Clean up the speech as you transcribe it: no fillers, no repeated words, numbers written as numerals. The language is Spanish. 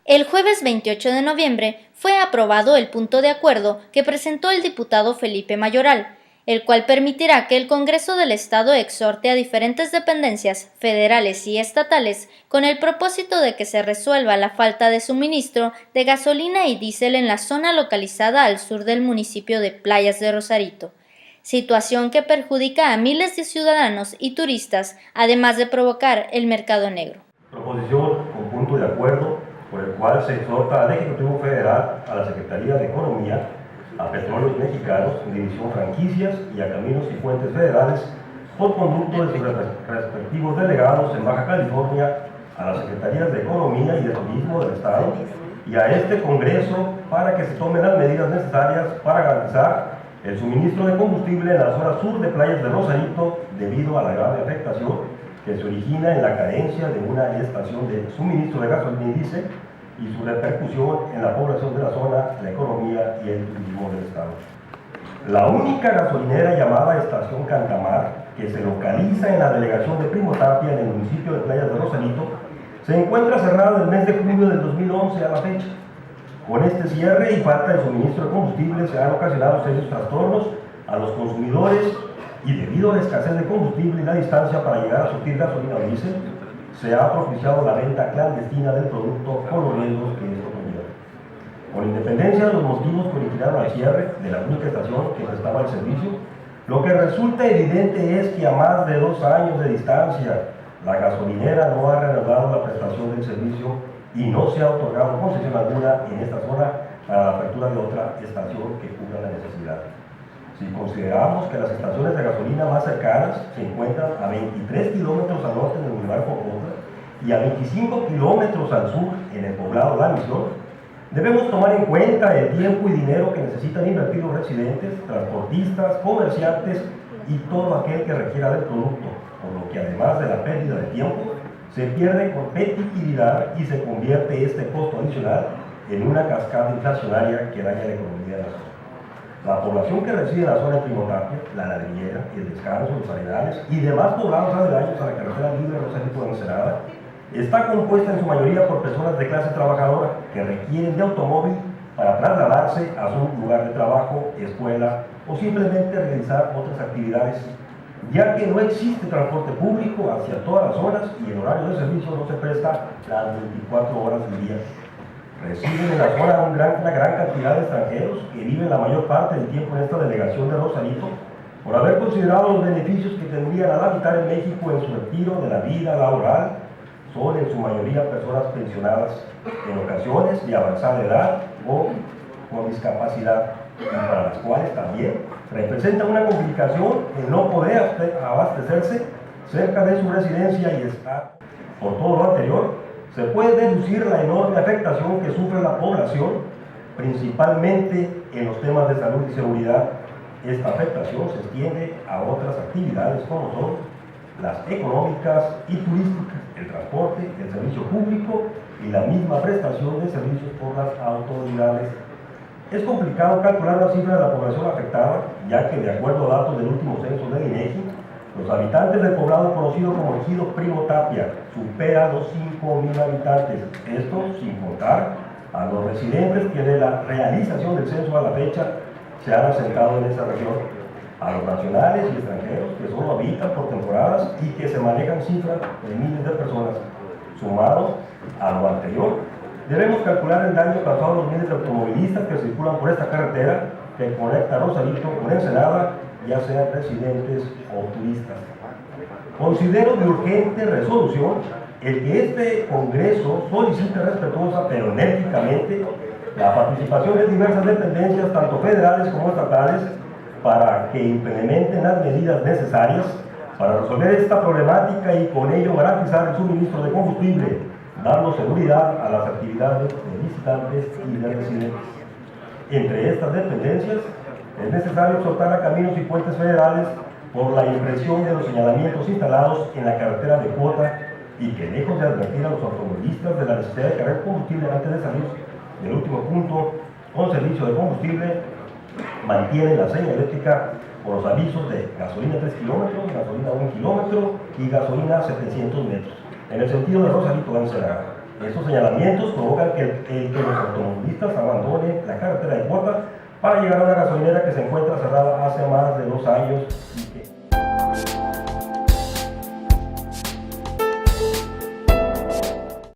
El jueves 28 de noviembre fue aprobado el punto de acuerdo que presentó el diputado Felipe Mayoral, el cual permitirá que el Congreso del Estado exhorte a diferentes dependencias federales y estatales con el propósito de que se resuelva la falta de suministro de gasolina y diésel en la zona localizada al sur del municipio de Playas de Rosarito, situación que perjudica a miles de ciudadanos y turistas, además de provocar el mercado negro. Proposición con punto de acuerdo por el cual se exhorta al Ejecutivo Federal, a la Secretaría de Economía, a Petróleos Mexicanos, División Franquicias y a Caminos y Puentes Federales, por conducto de sus respectivos delegados en Baja California, a las Secretarías de Economía y de Turismo del Estado y a este Congreso para que se tomen las medidas necesarias para garantizar el suministro de combustible en la zona sur de Playas de Rosarito debido a la grave afectación que se origina en la carencia de una estación de suministro de gasolina y diésel y su repercusión en la población de la zona, la economía y el turismo del estado. La única gasolinera llamada Estación Cantamar, que se localiza en la delegación de Primo Tapia en el municipio de Playas de Rosarito, se encuentra cerrada del mes de junio del 2011 a la fecha. Con este cierre y falta de suministro de combustible se han ocasionado serios trastornos a los consumidores y debido a la escasez de combustible y la distancia para llegar a surtir gasolina o diésel, se ha propiciado la venta clandestina del producto con los riesgos que esto conlleva. Con independencia de los motivos que originaron al cierre de la única estación que prestaba el servicio, lo que resulta evidente es que a más de 2 años de distancia, la gasolinera no ha reanudado la prestación del servicio y no se ha otorgado concesión alguna en esta zona para la apertura de otra estación que cubra la necesidad. Si consideramos que las estaciones de gasolina más cercanas se encuentran a 23 kilómetros al norte en el Boulevard Popotla y a 25 kilómetros al sur en el poblado La Misión, debemos tomar en cuenta el tiempo y dinero que necesitan invertir los residentes, transportistas, comerciantes y todo aquel que requiera del producto, por lo que además de la pérdida de tiempo, se pierde competitividad y se convierte este costo adicional en una cascada inflacionaria que daña la economía de la zona. La población que reside en la zona de Primo Tapia, La Ladrillera, El Descanso, Los Arenales y demás poblados aledaños a la carretera libre Rosarito de Ensenada está compuesta en su mayoría por personas de clase trabajadora que requieren de automóvil para trasladarse a su lugar de trabajo, escuela o simplemente realizar otras actividades, ya que no existe transporte público hacia todas las zonas y el horario de servicio no se presta las 24 horas del día. Residen en la zona una gran cantidad de extranjeros que viven la mayor parte del tiempo en esta delegación de Rosarito por haber considerado los beneficios que tendrían al habitar en México en su retiro de la vida laboral. Son en su mayoría personas pensionadas, en ocasiones de avanzada edad o con discapacidad, y para las cuales también representa una complicación el no poder abastecerse cerca de su residencia y estar. Por todo lo anterior, se puede deducir la enorme afectación que sufre la población, principalmente en los temas de salud y seguridad. Esta afectación se extiende a otras actividades como son las económicas y turísticas, el transporte, el servicio público y la misma prestación de servicios por las autoridades. Es complicado calcular la cifra de la población afectada, ya que de acuerdo a datos del último censo del INEGI, los habitantes del poblado conocido como Ejido Primo Tapia supera los 5,000 habitantes, esto sin contar a los residentes que de la realización del censo a la fecha se han asentado en esa región, a los nacionales y extranjeros que solo habitan por temporadas y que se manejan cifras de miles de personas. Sumado a lo anterior, debemos calcular el daño causado a los miles de automovilistas que circulan por esta carretera que conecta Rosarito con Ensenada, ya sean residentes o turistas. Considero de urgente resolución el que este Congreso solicite respetuosa pero enérgicamente la participación de diversas dependencias, tanto federales como estatales, para que implementen las medidas necesarias para resolver esta problemática y con ello garantizar el suministro de combustible, dando seguridad a las actividades de visitantes y de residentes. Entre estas dependencias, es necesario exhortar a Caminos y Puentes Federales por la impresión de los señalamientos instalados en la carretera de cuota y que lejos de advertir a los automovilistas de la necesidad de cargar combustible antes de salir del último punto con servicio de combustible, mantienen la señalética por los avisos de gasolina 3 kilómetros, gasolina 1 kilómetro y gasolina 700 metros, en el sentido de Rosarito a Ensenada. Estos señalamientos provocan que los automovilistas abandonen la carretera de cuota para llegar a una gasolinera que se encuentra cerrada hace más de 2 años